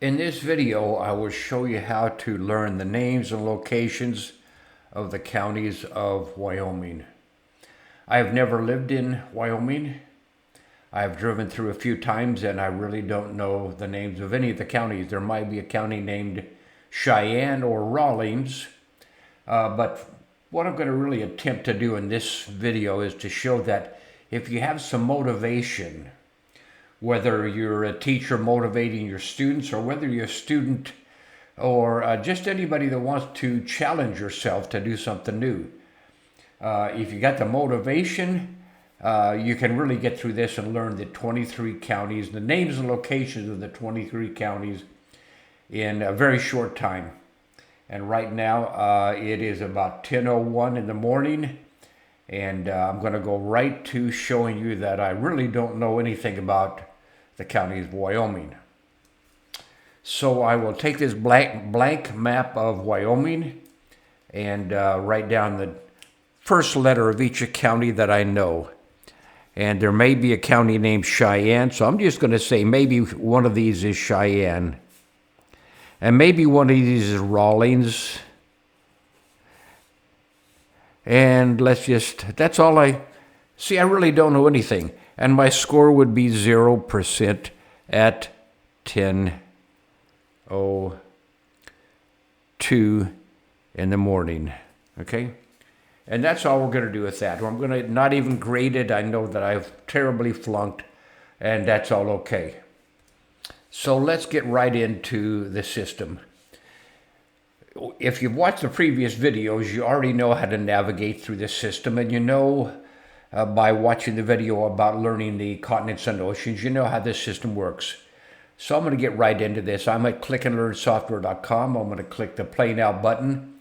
In this video, I will show you how to learn the names and locations of the counties of Wyoming. I have never lived in Wyoming. I have driven through a few times and I really don't know the names of any of the counties. There might be a county named Cheyenne or Rawlins, but what I'm going to really attempt to do in this video is to show that if you have some motivation, whether you're a teacher motivating your students or whether you're a student or just anybody that wants to challenge yourself to do something new. If you got the motivation, you can really get through this and learn the 23 counties, the names and locations of the 23 counties in a very short time. And right now it is about 10:01 in the morning, and I'm going to go right to showing you that I really don't know anything about the counties of Wyoming. So I will take this blank map of Wyoming and write down the first letter of each county that I know. And there may be a county named Cheyenne, so I'm just going to say maybe one of these is Cheyenne. And maybe one of these is Rawlins. And that's all I really don't know anything. And my score would be 0% at 10:02 in the morning. Okay? And that's all we're going to do with that. I'm going to not even grade it. I know that I've terribly flunked, and that's all okay. So let's get right into the system. If you've watched the previous videos, you already know how to navigate through the system, and you know by watching the video about learning the continents and oceans, you know how this system works. So I'm going to get right into this. I'm at clickandlearnsoftware.com. I'm going to click the Play Now button.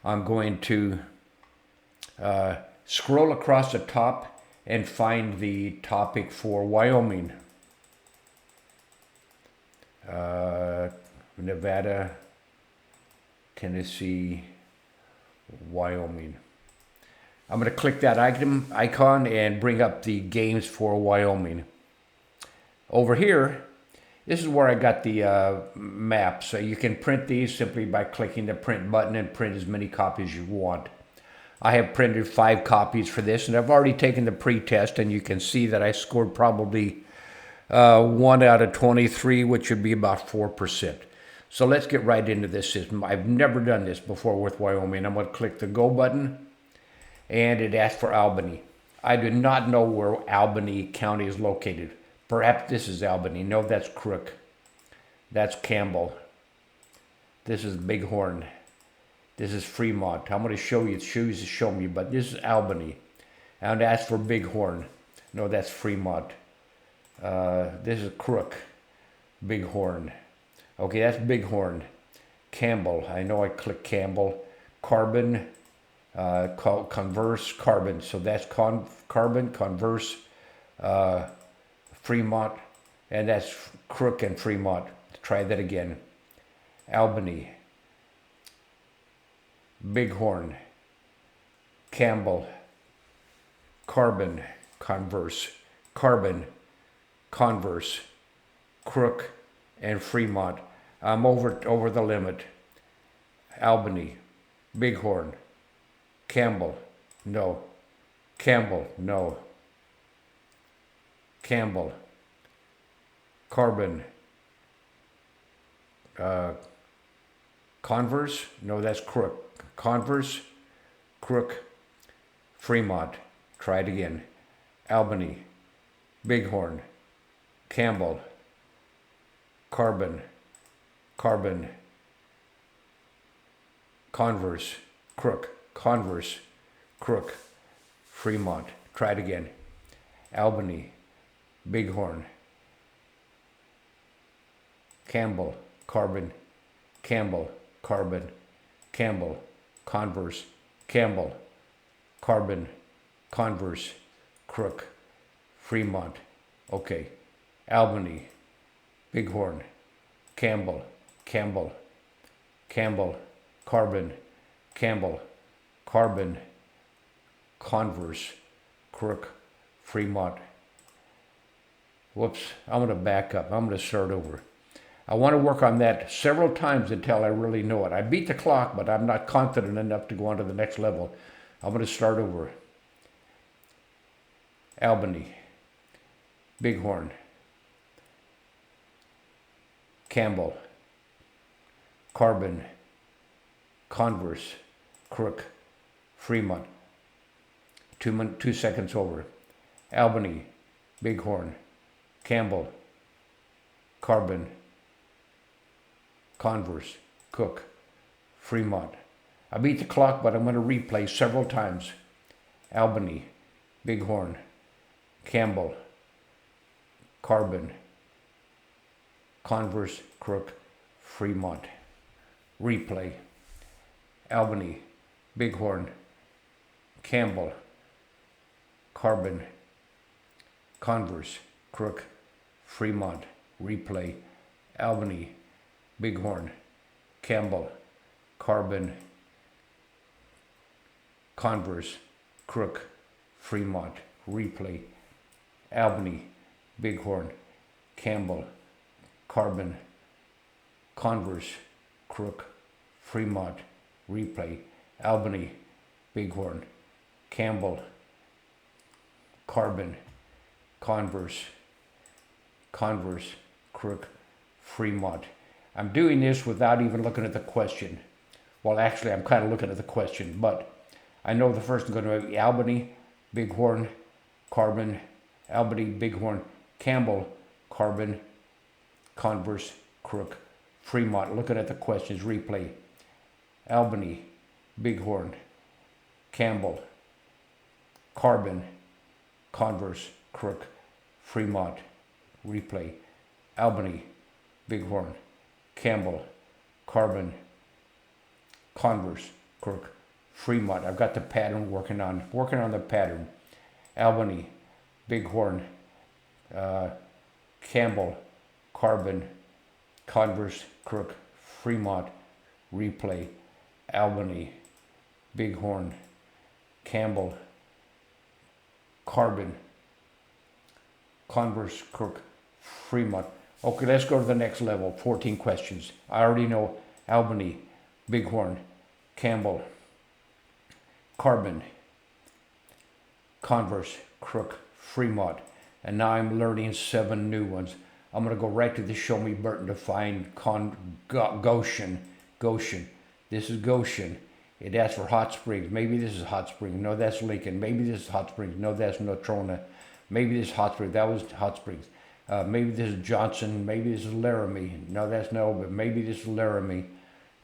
I'm going to scroll across the top and find the topic for Wyoming. Nevada, Tennessee, Wyoming. I'm going to click that icon and bring up the games for Wyoming. Over here, this is where I got the map. So you can print these simply by clicking the print button and print as many copies as you want. I have printed 5 copies for this, and I've already taken the pre-test, and you can see that I scored probably 1 out of 23, which would be about 4%. So let's get right into this system. I've never done this before with Wyoming. I'm going to click the Go button, and it asks for Albany. I do not know where Albany County is located. Perhaps this is Albany. No, that's Crook. That's Campbell. This is Bighorn. This is Fremont. I'm going to show you. It's to show me, but this is Albany. And ask for Bighorn. No, that's Fremont. This is Crook. Bighorn. Okay, that's Bighorn. Campbell. I know I clicked Campbell. Carbon. Converse, Carbon. So that's Carbon, Converse, Fremont, and that's Crook and Fremont. Try that again. Albany, Bighorn, Campbell, Carbon, Converse, Carbon, Converse, Crook, and Fremont. I'm over the limit. Albany, Bighorn, Campbell, no. Campbell, no. Campbell, Carbon, Converse, no, that's Crook. Converse, Crook, Fremont. Try it again. Albany, Bighorn, Campbell, Carbon, Converse, Crook. Converse, Crook, Fremont. Try it again. Albany, Bighorn, Campbell, Carbon, Campbell, Campbell, Converse, Campbell, Carbon, Converse, Crook, Fremont. Okay. Albany, Bighorn, Campbell, Carbon, Carbon, Converse, Crook, Fremont. Whoops, I'm going to back up. I'm going to start over. I want to work on that several times until I really know it. I beat the clock, but I'm not confident enough to go on to the next level. I'm going to start over. Albany, Bighorn, Campbell, Carbon, Converse, Crook, Fremont. 2 seconds over. Albany, Bighorn, Campbell, Carbon, Converse, Cook, Fremont. I beat the clock, but I'm going to replay several times. Albany, Bighorn, Campbell, Carbon, Converse, Crook, Fremont. Replay. Albany, Bighorn, Campbell, Carbon, Converse, Crook, Fremont. Replay. Albany, Bighorn, Campbell, Carbon, Converse, Crook, Fremont. Replay. Albany, Bighorn, Campbell, Carbon, Converse, Crook, Fremont. Replay. Albany, Bighorn, Campbell, Carbon, Converse, Crook, Fremont. I'm doing this without even looking at the question. Well, actually, I'm kind of looking at the question, but I know the first is going to be Albany, Bighorn, Carbon, Albany, Bighorn, Campbell, Carbon, Converse, Crook, Fremont. Looking at the questions, replay. Albany, Bighorn, Campbell, Carbon, Converse, Crook, Fremont. Replay. Albany, Bighorn, Campbell, Carbon, Converse, Crook, Fremont. I've got the pattern working on the pattern. Albany, Bighorn, Campbell, Carbon, Converse, Crook, Fremont. Replay. Albany, Bighorn, Campbell, Carbon, Converse, Crook, Fremont. Okay, let's go to the next level. 14 questions. I already know Albany, Bighorn, Campbell, Carbon, Converse, Crook, Fremont. And now I'm learning 7 new ones. I'm going to go right to the Show Me Burton to find Goshen. Goshen. This is Goshen. It asks for Hot Springs. Maybe this is Hot Springs. No, that's Lincoln. Maybe this is Hot Springs. No, that's Natrona. Maybe this is Hot Springs. That was Hot Springs. Maybe this is Johnson. Maybe this is Laramie. No, that's no, but maybe this is Laramie.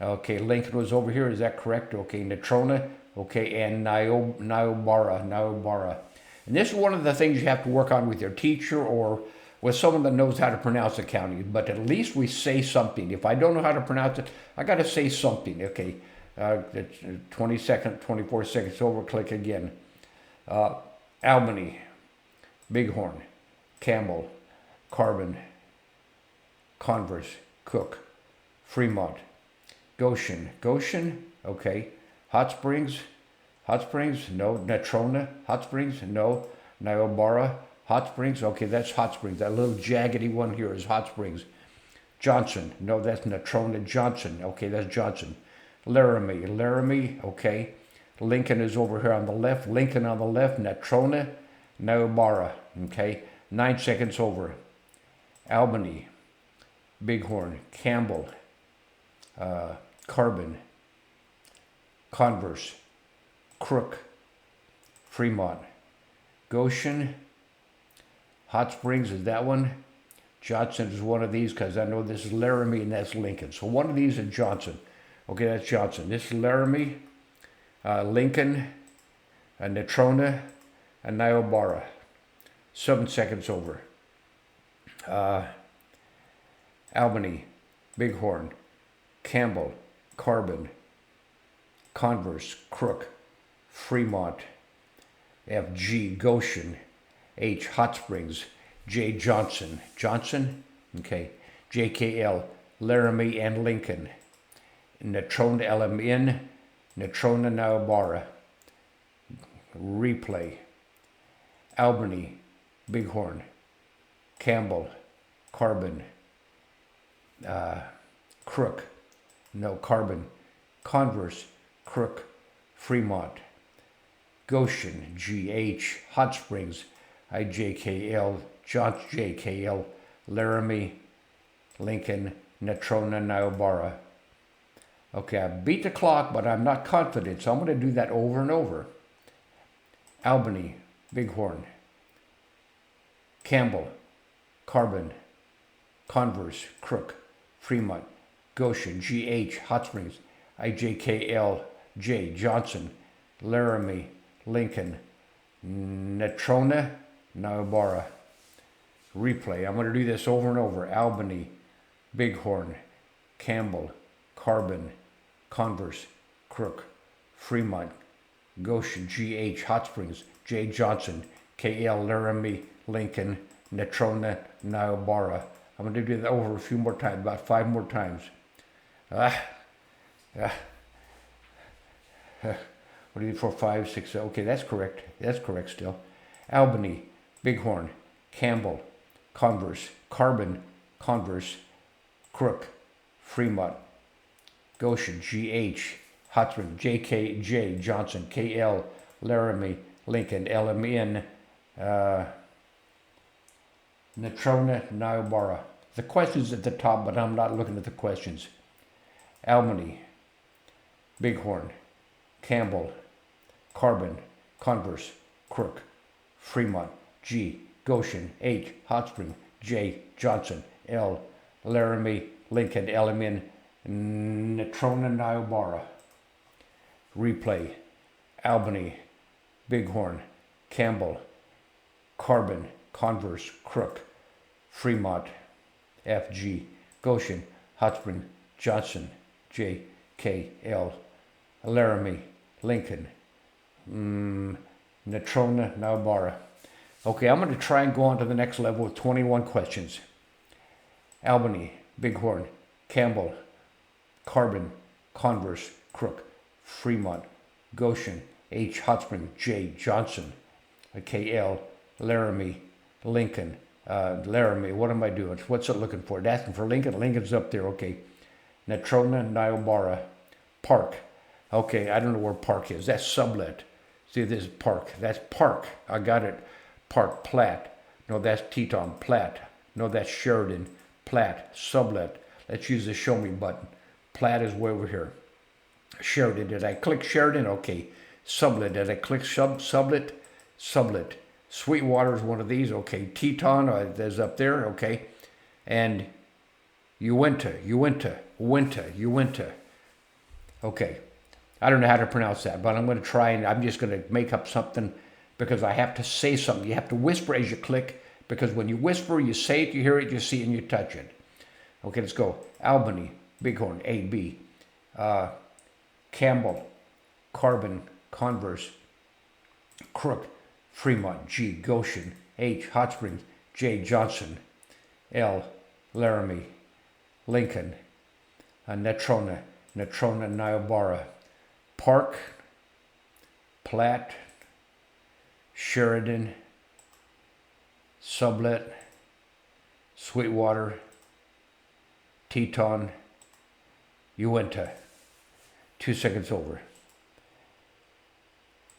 Okay, Lincoln was over here. Is that correct? Okay, Natrona. Okay, and Niobrara. And this is one of the things you have to work on with your teacher or with someone that knows how to pronounce the county. But at least we say something. If I don't know how to pronounce it, I got to say something. Okay, 20 seconds, 24 seconds over. Click again. Albany, Bighorn, Campbell, Carbon, Converse, Cook, Fremont, Goshen, okay, Hot Springs, no, Natrona, Hot Springs, no, Niobrara, Hot Springs, okay, that's Hot Springs, that little jaggedy one here is Hot Springs, Johnson, no, that's Natrona, Johnson, okay, that's Johnson, Laramie, okay, Lincoln is over here on the left, Natrona, Niobrara, okay, 9 seconds over. Albany, Bighorn, Campbell, Carbon, Converse, Crook, Fremont, Goshen, Hot Springs is that one. Johnson is one of these because I know this is Laramie and that's Lincoln. So one of these is Johnson. Okay, that's Johnson. This is Laramie, Lincoln, Natrona, and Niobrara. 7 seconds over. Albany, Bighorn, Campbell, Carbon, Converse, Crook, Fremont, FG, Goshen, H, Hot Springs, J, Johnson, okay, JKL, Laramie and Lincoln, Natrona, LMN, Natrona, Niobrara, replay, Albany, Bighorn, Campbell, Carbon, Crook, no, Carbon, Converse, Crook, Fremont, Goshen, GH, Hot Springs, IJKL, Johns, JKL, Laramie, Lincoln, Natrona, Niobrara. Okay, I beat the clock, but I'm not confident, so I'm going to do that over and over. Albany, Bighorn, Campbell, Carbon, Converse, Crook, Fremont, Goshen, GH, Hot Springs, IJKL, J, Johnson, Laramie, Lincoln, Natrona, Niobrara. Replay. I'm going to do this over and over. Albany, Bighorn, Campbell, Carbon, Converse, Crook, Fremont, Goshen, GH, Hot Springs, J, Johnson, KL, Laramie, Lincoln, Natrona, Niobrara. I'm going to do that over a few more times, about 5 more times. What do you do? 4, 5, 6? Okay, that's correct. That's correct still. Albany, Bighorn, Campbell, Converse, Carbon, Converse, Crook, Fremont, Goshen, GH, Hot Springs, JKJ, Johnson, KL, Laramie, Lincoln, LMN, Natrona, Niobrara. The question's at the top, but I'm not looking at the questions. Albany, Bighorn, Campbell, Carbon, Converse, Crook, Fremont, G, Goshen, H, Hot Spring, J, Johnson, L, Laramie, Lincoln, LMN, Natrona, Niobrara. Replay. Albany, Bighorn, Campbell, Carbon, Converse, Crook, Fremont, FG, Goshen, Hot Spring, Johnson, J, K, L, Laramie, Lincoln, Natrona, Niobrara. Okay, I'm going to try and go on to the next level with 21 questions. Albany, Bighorn, Campbell, Carbon, Converse, Crook, Fremont, Goshen, H, Hot Spring, J, Johnson, KL, Laramie, Lincoln, Laramie, what am I doing? What's it looking for? It's asking for Lincoln. Lincoln's up there, okay. Natrona, Niobrara, Park. Okay, I don't know where Park is. That's sublet. See, this is Park. That's Park. I got it. Park, Platte. No, that's Teton, Platte. No, that's Sheridan, Platte, sublet. Let's use the show me button. Platte is way over here. Sheridan, did I click Sheridan? Okay. Sublet, did I click sublet? Sublet. Sweetwater is one of these. Okay. Teton, there's up there. Okay. And Uinta. Okay. I don't know how to pronounce that, but I'm going to try, and I'm just going to make up something because I have to say something. You have to whisper as you click, because when you whisper, you say it, you hear it, you see it, and you touch it. Okay, let's go. Albany, Bighorn, A, B. Campbell, Carbon, Converse, Crook, Fremont, G, Goshen, H, Hot Springs, J, Johnson, L, Laramie, Lincoln, Natrona, Niobrara, Park, Platte, Sheridan, Sublet, Sweetwater, Teton, Uinta. 2 seconds over.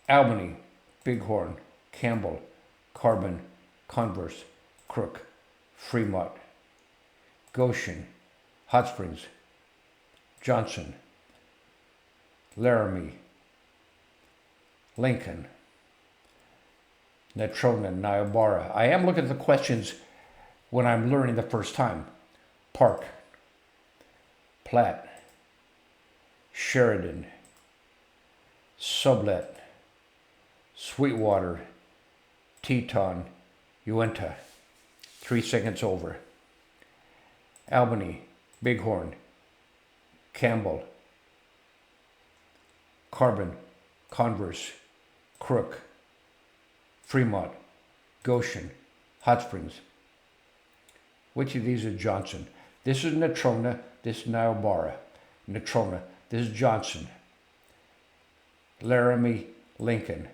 Albany, Bighorn, Campbell, Carbon, Converse, Crook, Fremont, Goshen, Hot Springs, Johnson, Laramie, Lincoln, Natrona, Niobrara. I am looking at the questions when I'm learning the first time. Park, Platte, Sheridan, Sublet, Sweetwater, Teton, Uinta. 3 seconds over. Albany, Bighorn, Campbell, Carbon, Converse, Crook, Fremont, Goshen, Hot Springs. Which of these is Johnson? This is Natrona, this is Niobrara. Natrona, this is Johnson. Laramie, Lincoln,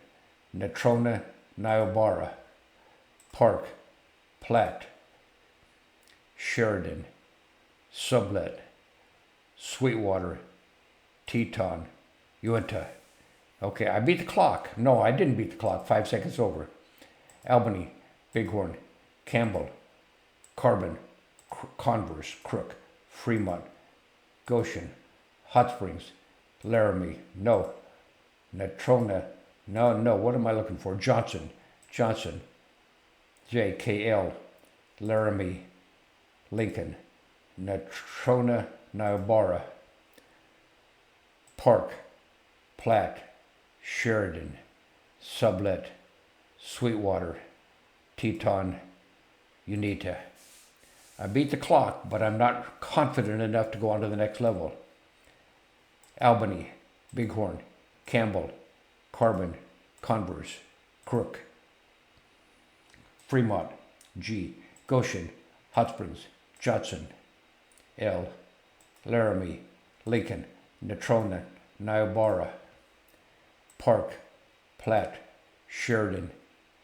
Natrona, Niobrara, Park, Platte, Sheridan, Sublet, Sweetwater, Teton, Uinta. Okay, I beat the clock. No, I didn't beat the clock. 5 seconds over. Albany, Bighorn, Campbell, Carbon, Converse, Crook, Fremont, Goshen, Hot Springs, Laramie, no. Natrona, no, what am I looking for? Johnson, JKL, Laramie, Lincoln, Natrona, Niobrara, Park, Platte, Sheridan, Sublet, Sweetwater, Teton, Uinta. I beat the clock, but I'm not confident enough to go on to the next level. Albany, Bighorn, Campbell, Carbon, Converse, Crook, Fremont, G, Goshen, Hot Springs, Johnson, L, Laramie, Lincoln, Natrona, Niobrara, Park, Platte, Sheridan,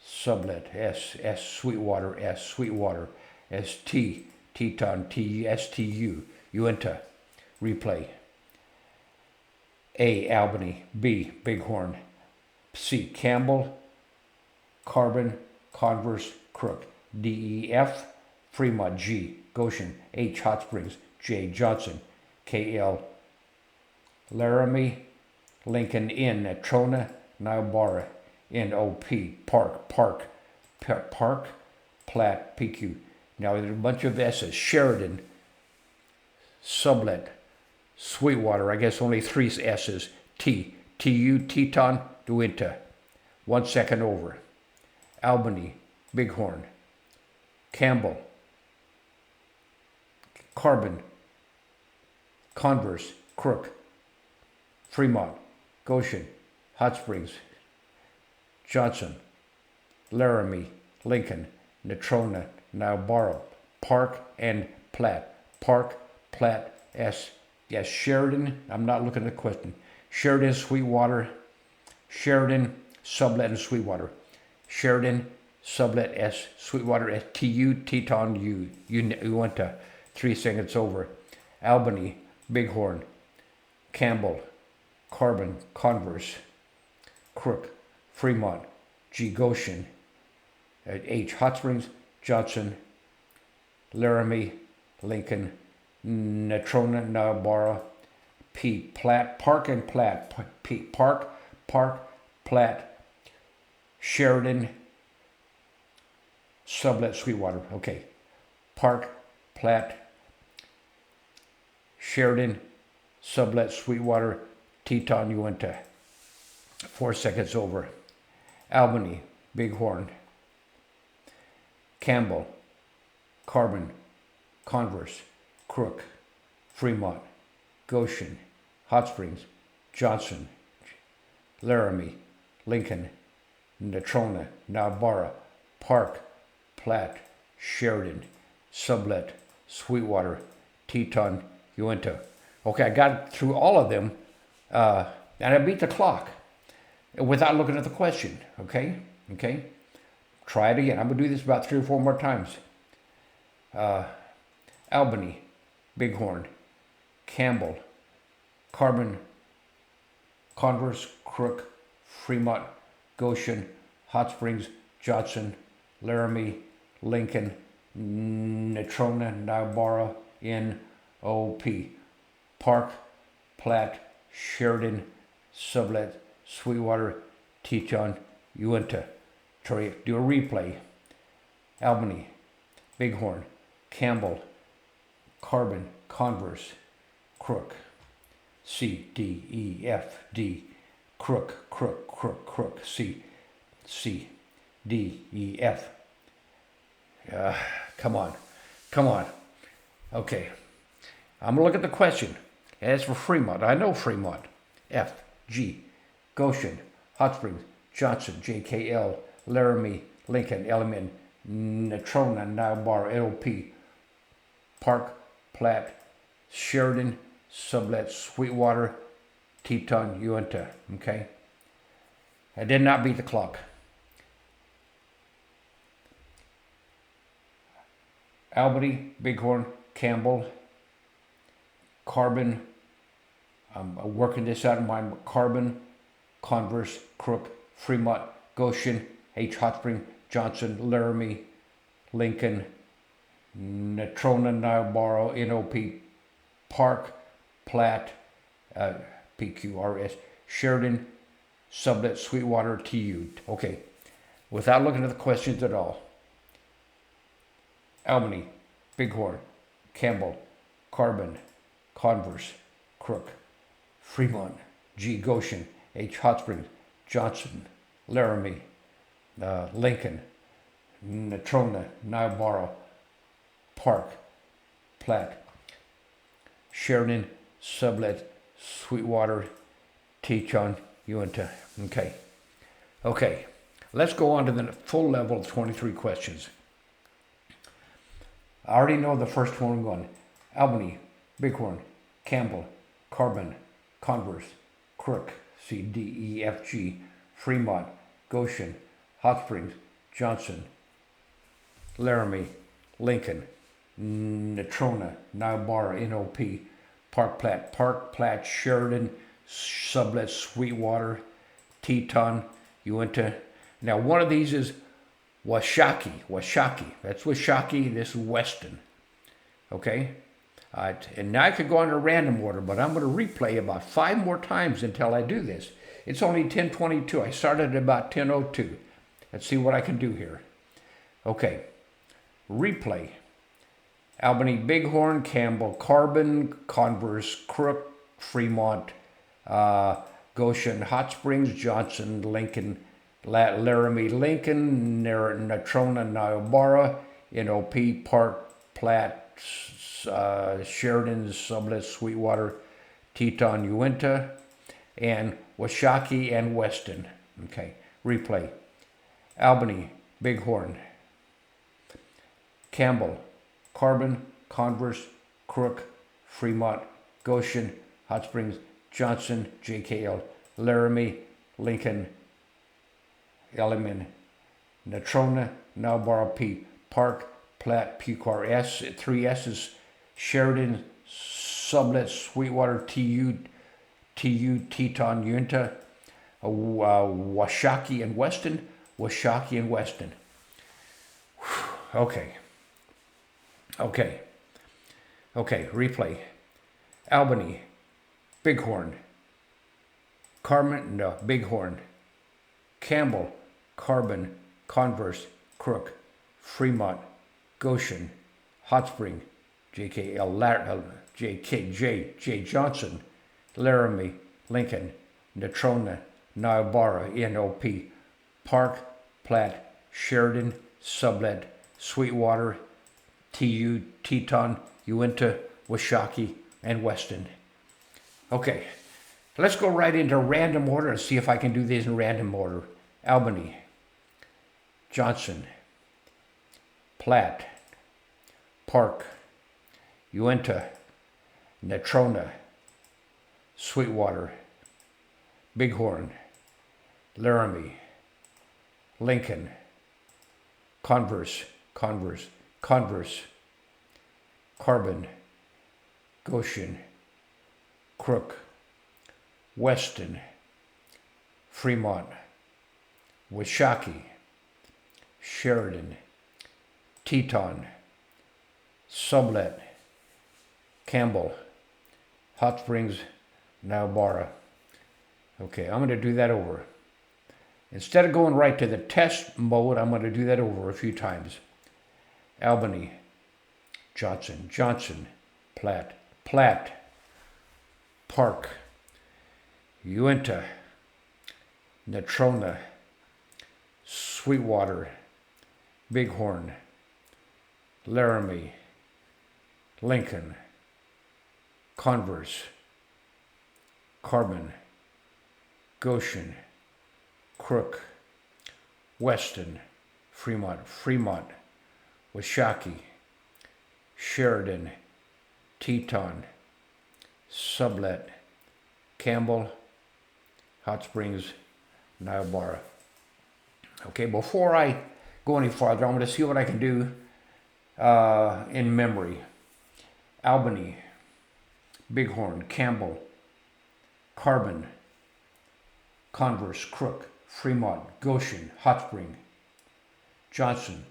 Sublet, S, Sweetwater, ST, Teton, TSTU, Uinta, replay. A, Albany, B, Bighorn, C, Campbell, Carbon, Converse, Crook, DEF, Fremont, G, Goshen, H, Hot Springs, J, Johnson, KL, Laramie, Lincoln, N, Natrona, Niobrara, NOP, Park, Platte, PQ. Now there's a bunch of S's. Sheridan, Sublet, Sweetwater, I guess only 3 S's. T, TU, Teton, Uinta. 1 second over. Albany, Bighorn, Campbell, Carbon, Converse, Crook, Fremont, Goshen, Hot Springs, Johnson, Laramie, Lincoln, Natrona, Niobrara, Park, and Platte. Park, Platte, S. Yes, Sheridan, I'm not looking at the question. Sheridan, Sweetwater, Sheridan, Sublet, and Sweetwater. Sheridan, Sublet, S, Sweetwater, S, TU, Teton, U, Uinta. 3 seconds over. Albany, Bighorn, Campbell, Carbon, Converse, Crook, Fremont, G, Goshen, H, Hot Springs, Johnson, Laramie, Lincoln, Natrona, Niobrara, P, Platte, Park and Platte, P, Park, Platte, Sheridan, Sublet, Sweetwater. Okay. Park, Platte, Sheridan, Sublet, Sweetwater, Teton, Uinta. 4 seconds over. Albany, Bighorn, Campbell, Carbon, Converse, Crook, Fremont, Goshen, Hot Springs, Johnson, Laramie, Lincoln, Natrona, Niobrara, Park, Platte, Sheridan, Sublet, Sweetwater, Teton, Uinta. Okay, I got through all of them, and I beat the clock without looking at the question. Okay? Try it again. I'm going to do this about 3 or 4 more times. Albany, Bighorn, Campbell, Carbon, Converse, Crook, Fremont, Goshen, Hot Springs, Johnson, Laramie, Lincoln, Natrona, Niobrara, NOP, Park, Platte, Sheridan, Sublet, Sweetwater, Teton, Uinta. Do a replay. Albany, Bighorn, Campbell, Carbon, Converse, Crook, C, D, E, F, D, Crook, C, D, E, F. Come on. Okay. I'm going to look at the question. As for Fremont, I know Fremont. F, G, Goshen, Hot Springs, Johnson, JKL, Laramie, Lincoln, Elliman, Natrona, Niobrara, LP, Park, Platte, Sheridan, Sublet, Sweetwater, Teton, Uinta. Okay? I did not beat the clock. Albany, Bighorn, Campbell, Carbon, I'm working this out in my Carbon, Converse, Crook, Fremont, Goshen, H. Hot Spring, Johnson, Laramie, Lincoln, Natrona, Niobrara, NOP, Park, Platte, PQRS, Sheridan, Sublet, Sweetwater, TU. Okay, without looking at the questions at all. Albany, Bighorn, Campbell, Carbon, Converse, Crook, Fremont, G. Goshen, H. Hot Springs, Johnson, Laramie, Lincoln, Natrona, Niobrara, Park, Platte, Sheridan, Sublet, Sweetwater, Teton, Uinta. Okay. Let's go on to the full level of 23 questions. I already know the first one I'm going. Albany, Bighorn, Campbell, Carbon, Converse, Crook, C, D, E, F, G, Fremont, Goshen, Hot Springs, Johnson, Laramie, Lincoln, Natrona, Niobrara, NOP, Park, Platte, Sheridan, Sublet, Sweetwater, Teton, Uinta. Now one of these is Washakie. That's Washakie. This is Weston. Okay? And now I could go on to random order, but I'm going to replay about 5 more times until I do this. It's only 10:22. I started at about 10:02. Let's see what I can do here. Okay. Replay. Albany, Bighorn, Campbell, Carbon, Converse, Crook, Fremont, Goshen, Hot Springs, Johnson, Lincoln, Laramie, Lincoln, Natrona, Niobrara, NOP, Park, Platte, Sheridan, Sublet, Sweetwater, Teton, Uinta, and Washakie and Weston. Okay, replay. Albany, Bighorn, Campbell, Carbon, Converse, Crook, Fremont, Goshen, Hot Springs, Johnson, JKL, Laramie, Lincoln, Elliman, Natrona, Niobrara, P, Park, Platte, PQRS, 3 S's, Sheridan, Sublet, Sweetwater, TU, Teton, Uinta, Washakie and Weston. Okay, replay. Albany, Bighorn, Bighorn, Campbell, Carbon, Converse, Crook, Fremont, Goshen, Hot Spring, J. Johnson, Laramie, Lincoln, Natrona, Niobrara, NOP, Park, Platte, Sheridan, Sublet, Sweetwater, TU, Teton, Uinta, Washakie, and Weston. Okay, let's go right into random order and see if I can do these in random order. Albany, Johnson, Platte, Park, Uinta, Natrona, Sweetwater, Bighorn, Laramie, Lincoln, Converse, Carbon, Goshen, Crook, Weston, Fremont, Washakie, Sheridan, Teton, Sublet, Campbell, Hot Springs, Niobrara. Okay, I'm going to do that over. Instead of going right to the test mode, I'm going to do that over a few times. Albany, Johnson, Platte, Park, Uinta, Natrona, Sweetwater, Bighorn, Laramie, Lincoln, Converse, Carbon, Goshen, Crook, Weston, Fremont, Washakie, Sheridan, Teton, Sublet, Campbell, Hot Springs, Niobrara. Okay, before I go any farther, I'm going to see what I can do in memory. Albany, Bighorn, Campbell, Carbon, Converse, Crook, Fremont, Goshen, Hot Spring, Johnson,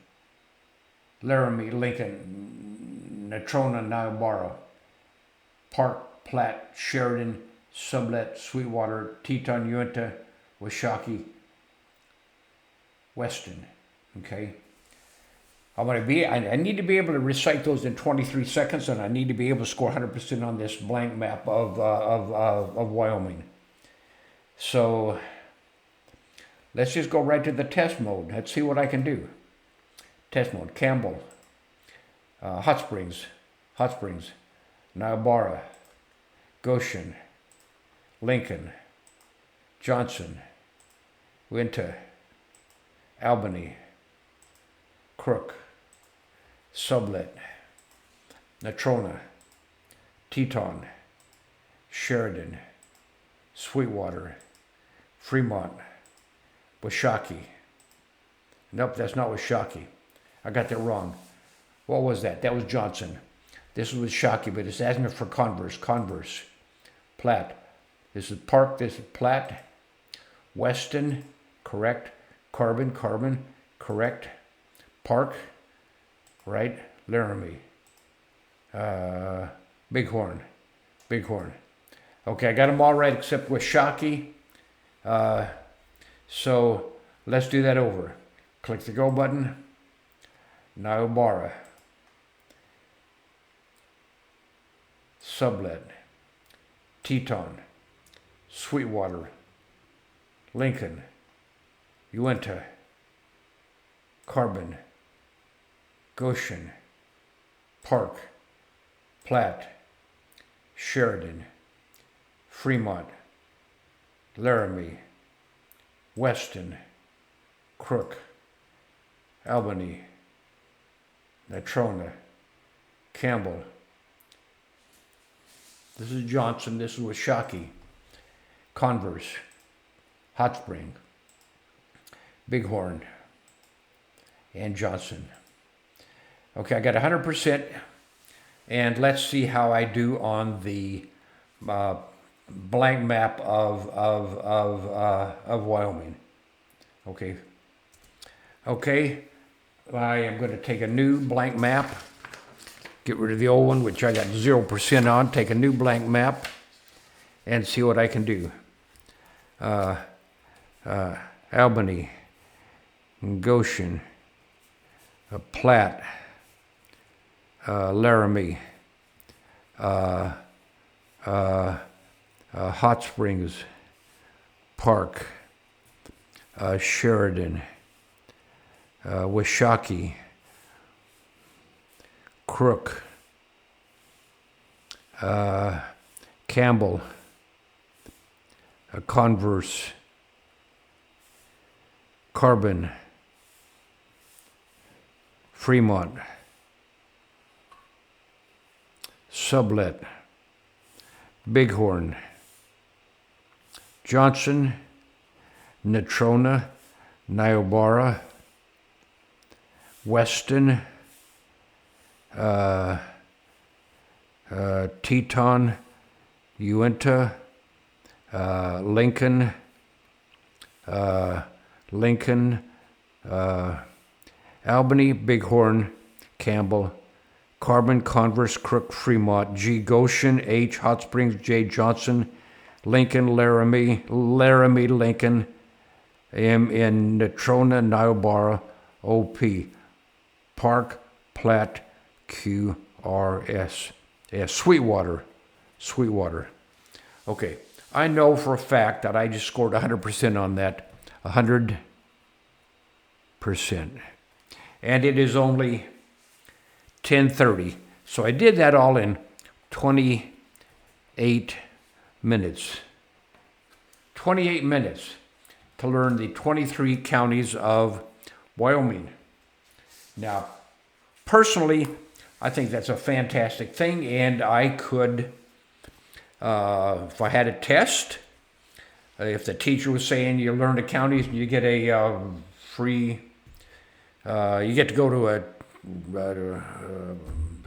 Laramie, Lincoln, Natrona, Niobrara, Park, Platte, Sheridan, Sublette, Sweetwater, Teton, Uinta, Washakie, Weston. Okay. I need to be able to recite those in 23 seconds, and I need to be able to score 100% on this blank map of Wyoming. So let's just go right to the test mode. Let's see what I can do. Test mode. Campbell, Hot Springs, Niobrara, Goshen, Lincoln, Johnson, Uinta, Albany, Crook, Sublette, Natrona, Teton, Sheridan, Sweetwater, Fremont, Washakie. Nope, that's not Washakie. I got that wrong. What was that? That was Johnson. This was Washakie, but it's asking for Converse. Platte. This is Park, this is Platte. Weston, correct. Carbon, correct. Park, right. Laramie. Bighorn. Okay, I got them all right except Washakie. So let's do that over. Click the go button. Niobrara. Sublette. Teton. Sweetwater. Lincoln. Uinta. Carbon. Goshen. Park. Platte. Sheridan. Fremont. Laramie. Weston. Crook. Albany. Natrona. Campbell. This is Johnson. This is Washakie. Converse. Hot Spring. Bighorn. And Johnson. Okay, I got 100%. And let's see how I do on the blank map of Wyoming. Okay. I am going to take a new blank map. Get rid of the old one, which I got 0% on. Take a new blank map and see what I can do. Albany, Goshen, Platte, Laramie, Hot Springs, Park, Sheridan, Washakie, Crook, Campbell, Converse, Carbon, Fremont, Sublette, Bighorn, Johnson, Natrona, Niobrara, Weston, Teton, Uinta, Lincoln, Albany, Bighorn, Campbell, Carbon, Converse, Crook, Fremont, G, Goshen, H, Hot Springs, J, Johnson, Lincoln, Laramie, Lincoln, M, N, Natrona, Niobrara, O, P, Park, Platte, Q, R, S, S, Sweetwater. Okay, I know for a fact that I just scored 100% on that. 100%. And it is only 10:30. So I did that all in 28 minutes. 28 minutes to learn the 23 counties of Wyoming. Now, personally, I think that's a fantastic thing, and I could, if I had a test, if the teacher was saying you learn the counties and you get a free, you get to go to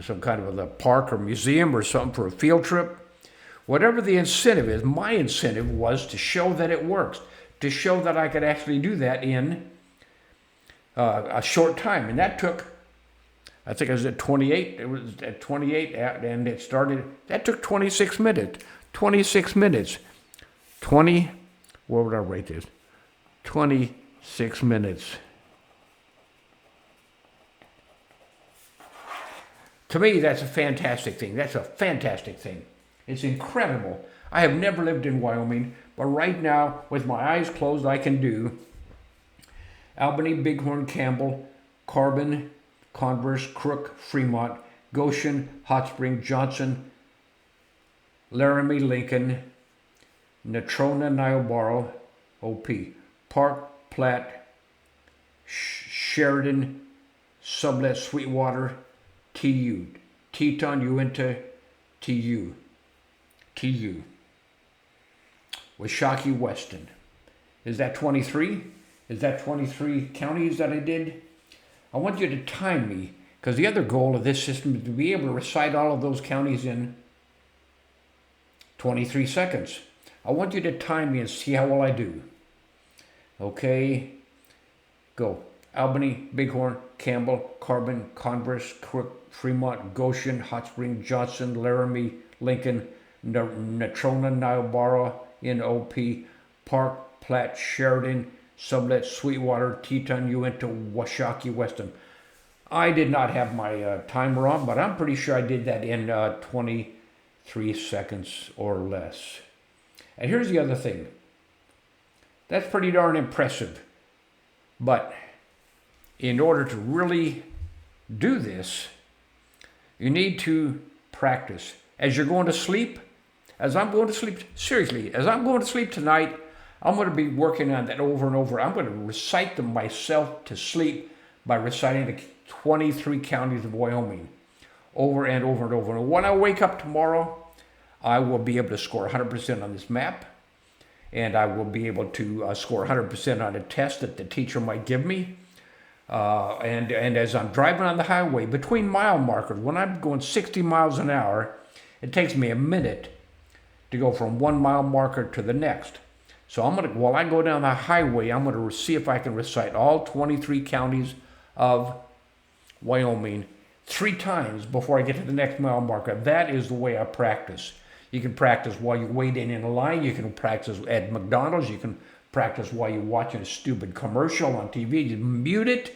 some kind of a park or museum or something for a field trip, Whatever the incentive is, my incentive was to show that it works, to show that I could actually do that in a short time. And that took, I think I was at 28. It was at 28, and it started. That took 26 minutes. 26 minutes. Where would I rate this? 26 minutes. To me, that's a fantastic thing. That's a fantastic thing. It's incredible. I have never lived in Wyoming, but right now, with my eyes closed, I can do Albany, Bighorn, Campbell, Carbon, Converse, Crook, Fremont, Goshen, Hot Spring, Johnson, Laramie, Lincoln, Natrona, Niobrara, OP, Park, Platte, Sheridan, Sublette, Sweetwater, TU, Teton, Uinta, TU, Washakie, Weston. Is that 23? Is that 23 counties that I did? I want you to time me, because the other goal of this system is to be able to recite all of those counties in 23 seconds. I want you to time me and see how well I do. Okay, go. Albany, Bighorn, Campbell, Carbon, Converse, Crook, Fremont, Goshen, Hot Spring, Johnson, Laramie, Lincoln, Natrona, Niobrara, NOP, Park, Platte, Sheridan, Sublette, Sweetwater, Teton, Uinta, Washakie, Weston. I did not have my timer on, but I'm pretty sure I did that in 23 seconds or less. And here's the other thing. That's pretty darn impressive. But in order to really do this, you need to practice. As you're going to sleep, as I'm going to sleep, seriously, as I'm going to sleep tonight, I'm going to be working on that over and over. I'm going to recite them myself to sleep by reciting the 23 counties of Wyoming over and over and over. And when I wake up tomorrow, I will be able to score 100% on this map, and I will be able to score 100% on a test that the teacher might give me. And as I'm driving on the highway, between mile markers, when I'm going 60 miles an hour, it takes me a minute to go from 1 mile marker to the next. So while I go down the highway, I'm going to see if I can recite all 23 counties of Wyoming 3 times before I get to the next mile marker. That is the way I practice. You can practice while you wait in a line. You can practice at McDonald's. You can practice while you're watching a stupid commercial on TV. You mute it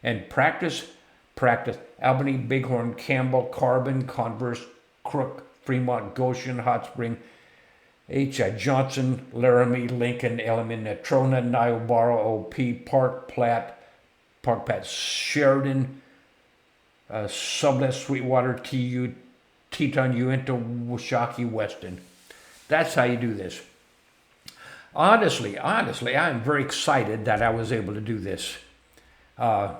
and practice. Albany, Bighorn, Campbell, Carbon, Converse, Crook, Fremont, Goshen, Hot Spring, Johnson, Laramie, Lincoln, Elliman, Natrona, Niobrara, OP, Park, Platte, Sheridan, Sublette, Sweetwater, TU, Teton, Uinta, Washakie, Weston. That's how you do this. Honestly, I'm very excited that I was able to do this. I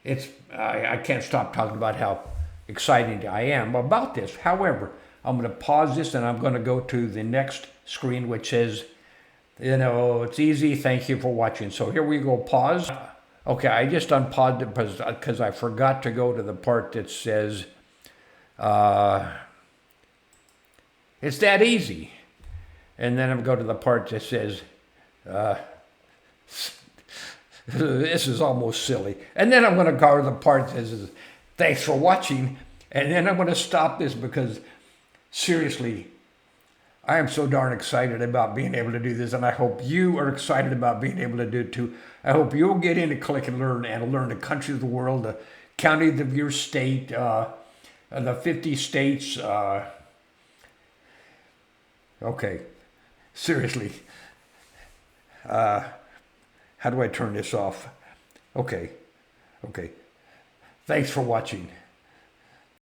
can't stop talking about how excited I am about this. However, I'm going to pause this and I'm going to go to the next screen, which says, it's easy. Thank you for watching. So here we go. Pause. Okay, I just unpaused it because I forgot to go to the part that says, it's that easy. And then I'm going to the part that says, this is almost silly. And then I'm going to go to the part that says, thanks for watching. And then I'm going to stop this because, seriously, I am so darn excited about being able to do this, and I hope you are excited about being able to do it too. I hope you'll get into Click and Learn and learn the countries of the world, the counties of your state, the 50 states. Okay, seriously. How do I turn this off? Okay. Thanks for watching.